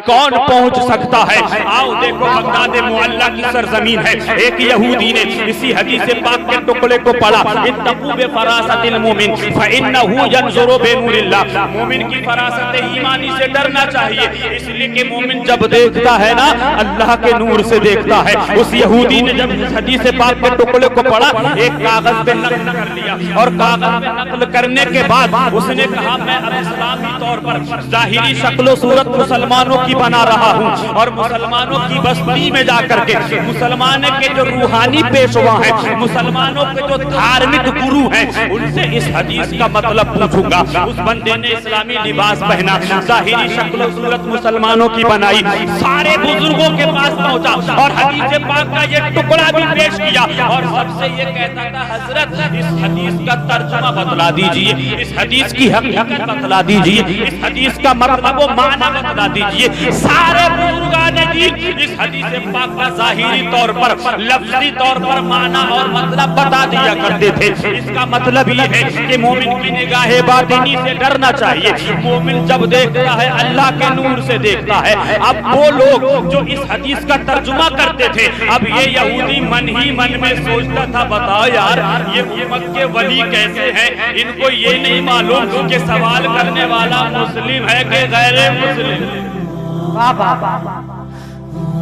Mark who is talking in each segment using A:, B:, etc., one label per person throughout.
A: کون پہنچ سکتا ہے؟ آؤ دیکھو بغداد معلیٰ کی سرزمین ہے، ایک یہودی نے اسی حدیث پاک کے ٹکڑے کو پڑھا، اتقوا بفراست المومن فإنہ ینظر بنور اللہ، مومن کی فراست ایمانی سے ڈرنا چاہیے، اس لیے کہ مومن جب دیکھتا ہے نا اللہ کے نور سے دیکھتا ہے۔ اس یہودی نے جب اس حدیث پاک کے ٹکڑے کو پڑھا، ایک کاغذ پہ نقل کر لیا، اور کاغذ پہ نقل کرنے کے بعد اس نے کہا میں اب اسلامی طور پر ظاہری شکل و صورت مسلمانوں کی بنا رہا ہوں، اور مسلمانوں کی بستی میں جا کر کے مسلمان کے جو روحانی پیشوا ہیں، مسلمانوں کے جو دھارمک گرو ہیں، ان سے اس حدیث کا مطلب پوچھوں گا۔ اس بندے نے اسلامی لباس پہنا، ظاہری شکل و صورت مسلمانوں کی بنائی، سارے بزرگوں کے پاس پہنچا اور حدیث پاک کا یہ ٹکڑا بھی پیش کیا، اور سب سے یہ کہتا تھا حضرت اس حدیث کا ترجمہ بتلا دیجئے، اس حدیث کی حقیقت بتلا دیجئے، اس حدیث کا مطلب و معنی بتلا دیجئے۔ سارے بزرگان دین اس حدیث پاک کا ظاہری طور پر لفظی طور پر معنی اور مطلب بتا دیا کرتے تھے۔ اس کا مطلب یہ ہے کہ مومن کی نگاہ باطنی سے ڈرنا چاہیے، مومن جب دیکھتا ہے اللہ کے نور سے دیکھتا ہے۔ اب وہ لوگ جو اس حدیث کا ترجمہ کرتے تھے، اب یہ یہودی من ہی من میں سوچتا تھا بتاؤ یار یہ امت کے ولی کیسے ہیں، ان کو یہ نہیں معلوم کہ سوال کرنے والا مسلم ہے کہ غیر مسلم،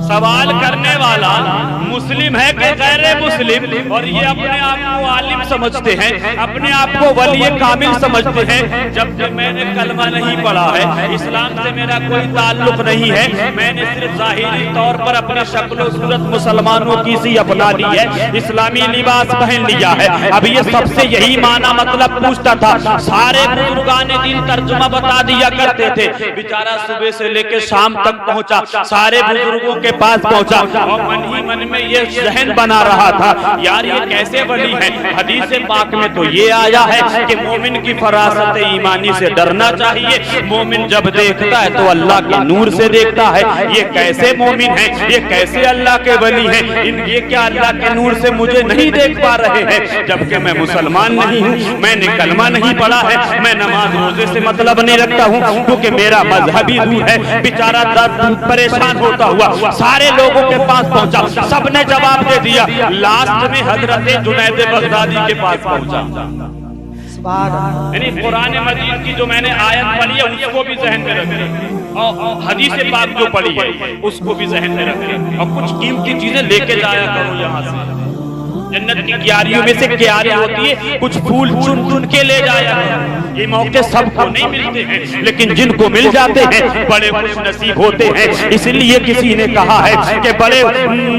A: سوال کرنے والا مسلم ہے کہ غیر مسلم، اور یہ اپنے آپ کو عالم سمجھتے ہیں، اپنے آپ کو ولی کامل سمجھتے ہیں، جبکہ میں نے کلمہ نہیں پڑھا ہے، اسلام سے میرا کوئی تعلق نہیں ہے، میں نے صرف ظاہری طور پر اپنی شکل و صورت مسلمانوں کی سی اپنا لی ہے، اسلامی لباس پہن لیا ہے۔ اب یہ سب سے یہی معنی مطلب پوچھتا تھا، سارے بزرگان دین ترجمہ بتا دیا کرتے تھے، بیچارہ صبح سے لے کے شام تک پہنچا، سارے بزرگوں کے پاس پہنچا، اور من ہی من میں یہ ذہن بنا رہا تھا یار یہ کیسے ولی ہے۔ حدیث پاک میں تو یہ آیا ہے کہ مومن کی فراست ایمانی سے ڈرنا چاہیے، مومن جب دیکھتا ہے تو اللہ کے نور سے دیکھتا ہے، یہ کیسے مومن ہیں، یہ کیسے اللہ کے ولی ہیں، یہ کیا اللہ کے نور سے مجھے نہیں دیکھ پا رہے ہیں، جبکہ میں مسلمان نہیں ہوں، میں نے کلمہ نہیں پڑھا ہے، میں نماز روزے سے مطلب نہیں رکھتا ہوں کیونکہ میرا مذہبی دور ہے۔ بیچارہ پریشان ہوتا ہوا سارے لوگوں کے پاس پہنچا، سب نے جواب دے دیا، لاسٹ میں حضرت جنید بغدادی کے پاس پہنچا۔ یعنی قرآن مجید کی جو میں نے آیت پڑھی ہے اس کو بھی ذہن میں رکھیں، اور حدیث پاک جو پڑھی ہے اس کو بھی ذہن میں رکھیں، اور کچھ قیمتی چیزیں لے کے جایا کرو یہاں سے۔ جنت کی کیاریوں میں سے کیاری ہوتی ہے، کچھ پھول چن چن کے لے جایا کرو، یہ موقع سب کو نہیں ملتے ہیں، لیکن جن کو مل جاتے ہیں بڑے خوش نصیب ہوتے ہیں۔ اس لیے کسی نے کہا ہے کہ بڑے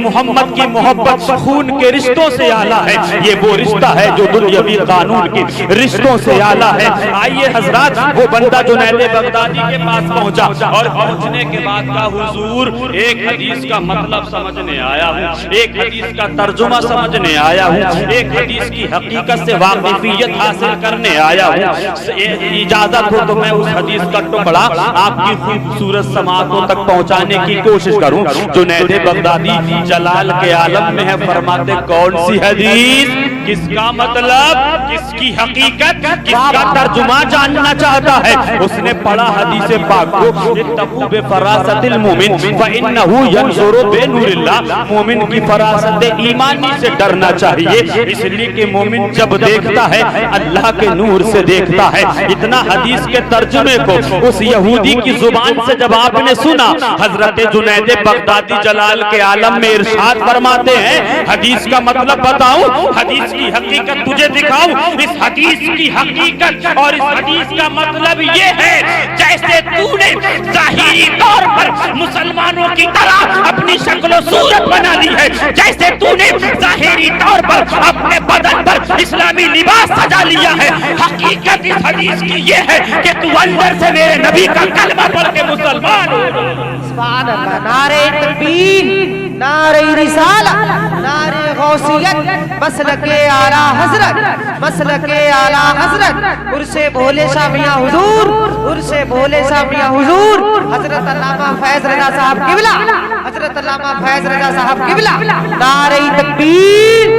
A: محمد کی محبت خون کے رشتوں سے اعلیٰ ہے، یہ وہ رشتہ ہے جو دنیاوی قانون کے رشتوں سے اعلیٰ ہے۔ آئیے حضرات، وہ بندہ جنید بغدادی کے پاس پہنچا، اور پہنچنے کے بعد کا حضور ایک حدیث کا مطلب سمجھنے آیا ہوں، ایک حدیث کا ترجمہ سمجھنے آیا ہوں، ایک حدیث کی حقیقت سے واقفیت حاصل کرنے آیا ہوں۔ اجازت ہو تو میں اس حدیث کا ٹکڑا آپ کی خوبصورت سماعتوں تک پہنچانے کی کوشش کروں۔ جنید بغدادی جلال کے عالم میں ہے، فرماتے کون سی حدیث، کس کا مطلب، کس کی حقیقت، کس کا ترجمہ جاننا چاہتا ہے۔ اس نے پڑھا حدیث پاک کو، اتقوا بفراست المومن فإنہ ینظر بنور اللہ، مومن کی فراست ایمانی سے ڈرنا چاہیے، اس لیے کہ مومن جب دیکھتا ہے اللہ کے نور سے دیکھتا ہے۔ اتنا حدیث کے ترجمے کو اس یہودی کی زبان سے جب آپ نے سنا، حضرت جنید بغدادی جلال کے عالم میں ارشاد فرماتے ہیں، حدیث کا مطلب بتاؤں، حدیث کی حقیقت تجھے دکھاؤں، اس حدیث کی حقیقت اور اس حدیث کا مطلب یہ ہے جیسے تو نے ظاہری طور پر مسلمانوں کی طرح اپنی شکل و صورت بنا لی ہے، جیسے تو نے ظاہری طور پر اپنے بدن پر اسلامی لباس سجا لیا ہے، حقیقت اس حدیث کی یہ ہے کہ تو اندر سے میرے نبی کا کلمہ پڑھ کے مسلمان ہو۔
B: سبحان اللہ، نعرہ تکبیر، نعرہ رسالہ، نعرہ غوثیت، مسلک اعلیٰ حضرت، مسلک اعلیٰ حضرت، عرص بھولے شاہ میاں حضور، عرص بھولے شاہ میاں حضور، حضرت علامہ فیض رضا صاحب قبلہ، حضرت علامہ فیض رضا صاحب قبلہ، نعرہ تکبیر،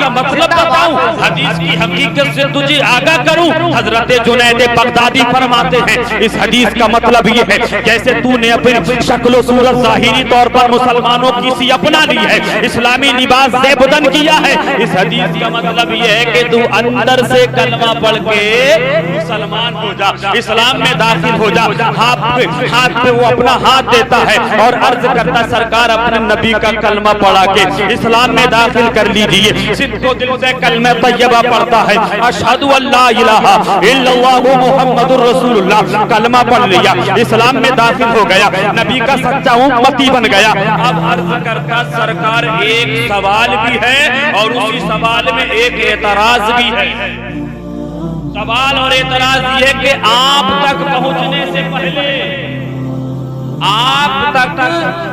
A: کا مطلب بتاؤں، حدیث کی حقیقت سے تجھے آگاہ کروں۔ حضرت جنید بغدادی فرماتے ہیں اس حدیث کا مطلب یہ ہے جیسے تو نے اپنی شکل و صورت ظاہری طور پر مسلمانوں کی سی اپنا لی ہے، اسلامی لباس زیب بدن کیا ہے، اس حدیث کا مطلب یہ ہے کہ تو اندر سے کلمہ پڑھ کے مسلمان ہو جا، اسلام میں داخل ہو جا۔ ہاتھ پہ وہ اپنا ہاتھ دیتا ہے اور عرض کرتا سرکار اپنے نبی کا کلمہ پڑھا کے اسلام میں داخل کر لیجئے۔ صدق و دل سے کلمہ طیبہ پڑھتا ہے، اشہد ان لا الہ الا اللہ محمد الرسول اللہ، کلمہ پڑھ لیا، اسلام میں داخل ہو گیا، نبی کا سچا امتی بن گیا۔ اب عرض کرتا سرکار ایک سوال بھی ہے اور اسی سوال میں ایک اعتراض بھی ہے۔ سوال اور اعتراض یہ کہ آپ تک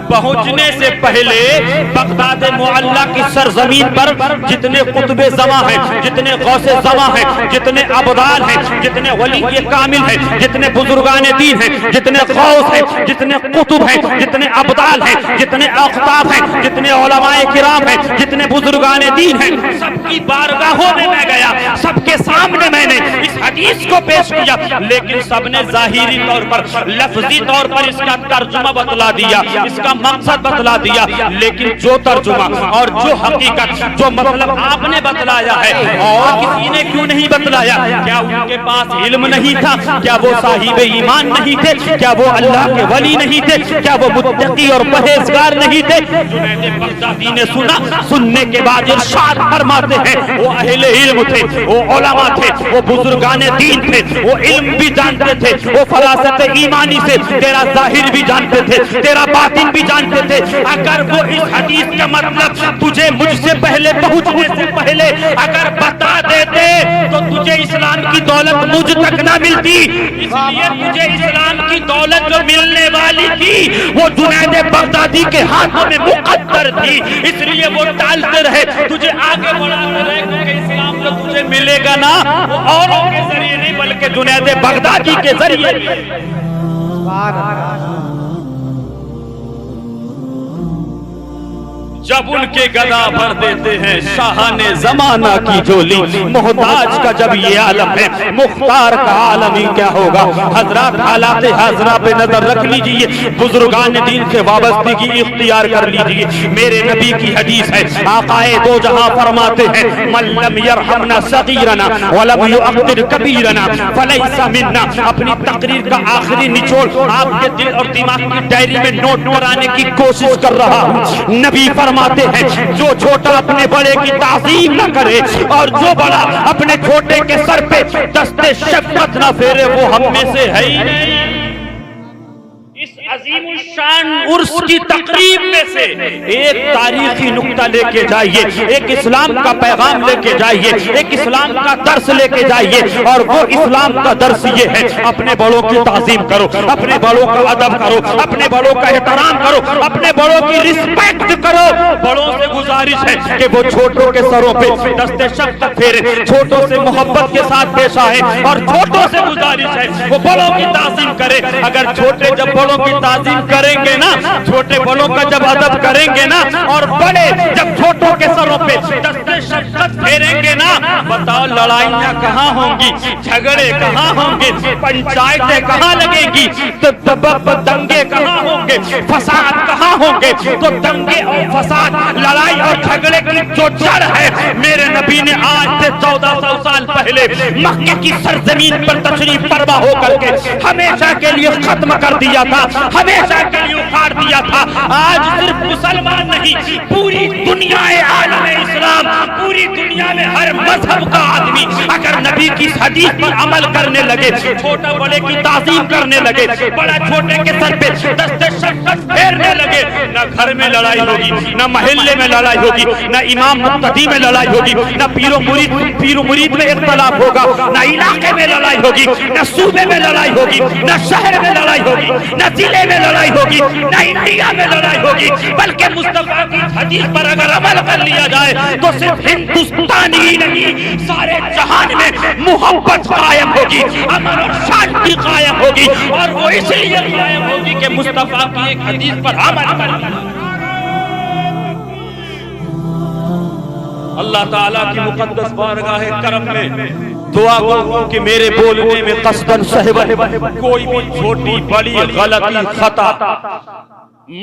A: پہنچنے سے پہلے بغداد معلیٰ کی سرزمین پر جتنے قطب زماں ہیں، جتنے غوث زماں ہیں، جتنے ابدال ہیں، جتنے ولی کامل ہیں، جتنے بزرگان دین ہیں، جتنے غوث ہیں، جتنے قطب ہیں، جتنے ابدال ہیں، جتنے اقطاب ہیں، جتنے علماء کرام ہیں، جتنے بزرگان دین ہیں، سب کی بارگاہوں میں میں گیا، سب کے سامنے میں نے اس حدیث کو پیش کیا، لیکن سب نے ظاہری طور پر لفظی طور پر اس کا ترجمہ بتلا دیا، اس کا مقصد بتلا دیا، لیکن جو ترجمہ اور جو حقیقت جو مطلب آپ نے بتلایا ہے اور کسی نے کیوں نہیں بتلایا؟ کیا ان کے پاس علم نہیں تھا؟ کیا وہ صاحب ایمان نہیں تھے؟ کیا وہ اللہ کے ولی نہیں تھے؟ کیا وہ متقی اور پرہیزگار نہیں تھے؟ جنید بغدادی نے سنا، سننے کے بعد ارشاد فرماتے ہیں وہ اہل علم تھے، وہ علماء تھے، وہ بزرگان دین تھے، وہ علم بھی جانتے تھے، وہ فراست ایمانی سے تیرا ظاہر بھی جانتے تھے، تیرا باطن بھی جانتے تھے۔ اگر وہ اس حدیث کا مطلب تجھے مجھ سے پہلے پہنچنے سے پہلے اگر بتا دیتے تو تجھے اسلام کی دولت مجھ تک نہ ملتی، اس لیے تجھے اسلام کی دولت جو ملنے والی تھی وہ جنید بغدادی کے ہاتھوں میں مقدر تھی، اس لیے وہ ٹالتے رہے، تجھے آگے بڑھاتے رہے، کیونکہ اسلام جو تجھے ملے گا نا وہ اوروں کے ذریعے نہیں بلکہ جنید بغدادی کے ذریعے۔ جب ان کے گدا بھر دیتے ہیں شاہان زمانہ کی جھولی، محتاج کا جب یہ عالم ہے مختار کا عالم ہی کیا ہوگا۔ حضرات حالات حاضرہ پہ نظر رکھ لیجئے، بزرگان دین سے وابستگی اختیار کر لیجئے۔ میرے نبی کی حدیث ہے، آقائے دو جہاں فرماتے ہیں من لم یرحمنا صغیرنا ولم یؤقر کبیرنا فلیس منا۔ اپنی تقریر کا آخری نچوڑ آپ کے دل اور دماغ کی ڈائری میں نوٹ کرانے کی کوشش کر رہا ہوں۔ نبی فرماتے ہیں جو چھوٹا اپنے بڑے کی تعظیم نہ کرے اور جو بڑا اپنے چھوٹے کے سر پہ دست شفقت نہ پھیرے وہ ہم میں سے ہے ہی نہیں۔ اس عظیم الشان عرس کی تقریب میں سے ایک تاریخی نقطہ لے کے جائیے، ایک اسلام کا پیغام لے کے جائیے، ایک اسلام کا درس لے کے جائیے، اور وہ اسلام کا درس یہ ہے اپنے بڑوں کی تعظیم کرو، اپنے بڑوں کا ادب کرو، اپنے بڑوں کا احترام کرو، اپنے بڑوں کی رسپیکٹ کرو۔ بڑوں سے گزارش ہے کہ وہ چھوٹوں کے سروں پہ دست شفقت پھیرے، چھوٹوں سے محبت کے ساتھ پیش آئے، اور چھوٹوں سے گزارش ہے وہ بڑوں کی تعظیم کرے۔ اگر چھوٹے جب بڑوں کی تعظیم کریں گے نا، چھوٹے بڑوں کا جب ادب کریں گے نا، اور بڑے جب چھوٹوں کے سروں پہ دست شفقت پھیریں گے نا، بتاؤ لڑائیاں کہاں ہوں گی، جھگڑے کہاں ہوں گے، پنچایتیں کہاں لگیں گی، دنگے کہاں ہوں گے، فساد کہاں ہوں گے؟ تو دنگے اور فساد، لڑائی اور جھگڑے کی جو جڑ ہے میرے نبی نے آج سے 1400 سال پہلے مکے کی سرزمین پر تشریف فرما ہو کر کے ہمیشہ کے لیے ختم کر دیا تھا، ہمیشہ کے لیے اکھاڑ دیا تھا۔ آج صرف مسلمان نہیں، پوری دنیا عالم اسلام، پوری دنیا میں ہر مذہب کا آدمی اگر نبی کی حدیث پر عمل کرنے لگے، چھوٹا بڑے کی تعظیم کرنے لگے، بڑا چھوٹے کے سر پہ دست شفقت پھیرنے لگے، نہ گھر میں لڑائی ہوگی، نہ محلے میں لڑائی ہوگی، نہ امام مقتدی میں لڑائی ہوگی، نہ پیر و مرید میں اختلاف ہوگا، نہ علاقے میں لڑائی ہوگی، نہ صوبے میں لڑائی ہوگی، نہ شہر میں لڑائی ہوگی، نہ ضلع میں لڑائی ہوگی، نہ انڈیا میں لڑائی ہوگی، بلکہ مصطفیٰ کی حدیث پر اگر عمل کر لیا جائے تو صرف ہندوستان ہی نہیں سارے جہان میں محبت قائم ہوگی، امن اور شانتی قائم ہوگی، اور وہ اس لیے قائم ہوگی کہ مصطفیٰ کی ایک حدیث پر عمل کر لیا۔ اللہ تعالیٰ کی مقدس بارگاہ کرم میں دعا کروں کہ میرے بولنے میں قصدن صحبن کوئی بھی چھوٹی بڑی غلطی خطا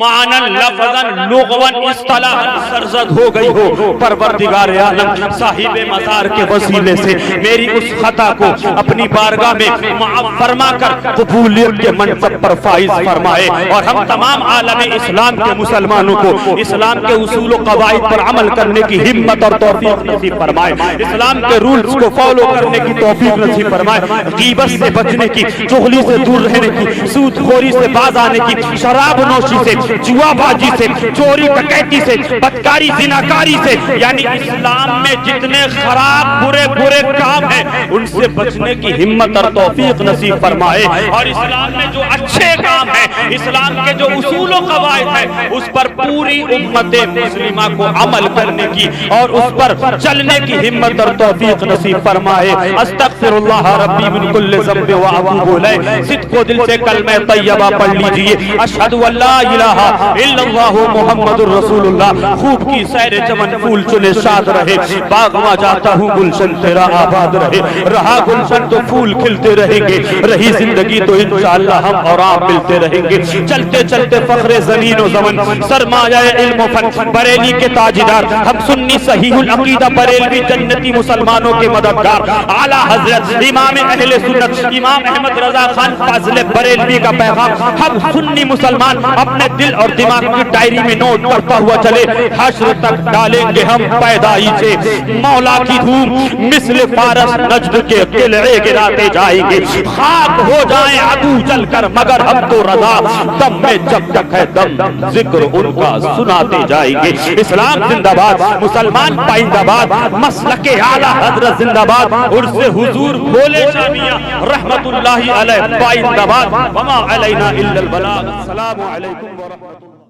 A: معنی لفظاً لغواً اصطلاحاً سرزد ہو گئی ہو، پروردگار عالم صاحب مزار کے وسیلے سے میری اس خطا کو اپنی بارگاہ میں معاف فرما کر قبولیت کے منصب پر فائز فرمائے، اور ہم تمام عالم اسلام کے مسلمانوں کو اسلام کے اصول و قواعد پر عمل کرنے کی ہمت اور توفیق نصیب فرمائے، اسلام کے رولز کو فالو کرنے کی توفیق نصیب فرمائے، غیبت سے بچنے کی، چغلی سے دور رہنے کی، سود خوری سے باز آنے کی، شراب نوشی سے، جوا بازی سے، چوری ڈکیتی سے، بدکاری زناکاری سے، یعنی اسلام میں جتنے خراب برے برے کام ہیں ان سے بچنے کی ہمت اور توفیق نصیب فرمائے، اور اسلام میں جو اچھے کام ہیں، اسلام کے جو اصول و قواعد ہیں اس پر پوری امت مسلمہ کو عمل کرنے کی اور اس پر چلنے کی ہمت اور توفیق نصیب فرمائے۔ استغفر اللہ ربی من کل ذنب و اتوب الیہ، صدق و دل سے کلمہ طیبہ پڑھ لیجئے، اشہد ان لا الہ الا اللہ محمد الرسول اللہ۔ خوب کی سیر چمن پھول چنے شاد رہے، باغ میں جاتا ہوں گلشن تیرا آباد رہے، رہا گلشن تو پھول کھلتے رہیں گے، رہی زندگی تو انشاءاللہ ہم اور آپ ملتے رہیں گے، چلتے چلتے فخر زمین و زمن، سرمایہ علم و فن، بریلی کے تاجدار، ہم سنی صحیح العقیدہ بریلوی جنتی مسلمانوں کے مددگار، اعلیٰ حضرت امام اہل سنت امام احمد رضا خان فاضل بریلوی کا پیغام ہم سنی مسلمان اپنے دل اور دماغ کی ڈائری میں نوٹ کرتا ہوا چلے، حشر تک ڈالیں گے ہم پیدائی سے، مولا کی دھوم مثل فارس نجد کے قلعے گراتے جائیں گے، خاک ہو جائیں عدو چل کر مگر ہم تو رضا، دم میں جب تک ہے دم ذکر ان کا سناتے جائیں گے۔ اسلام زندہ باد، مسلمان پائندہ باد، مسلک اعلیٰ حضرت زندہ باد، عرص حضور بھولے شاہ میاں رحمت اللہ علیہ پائندہ باد، وما علینا الا البلاغ۔ السلام علیکم ورحمۃ اللہ۔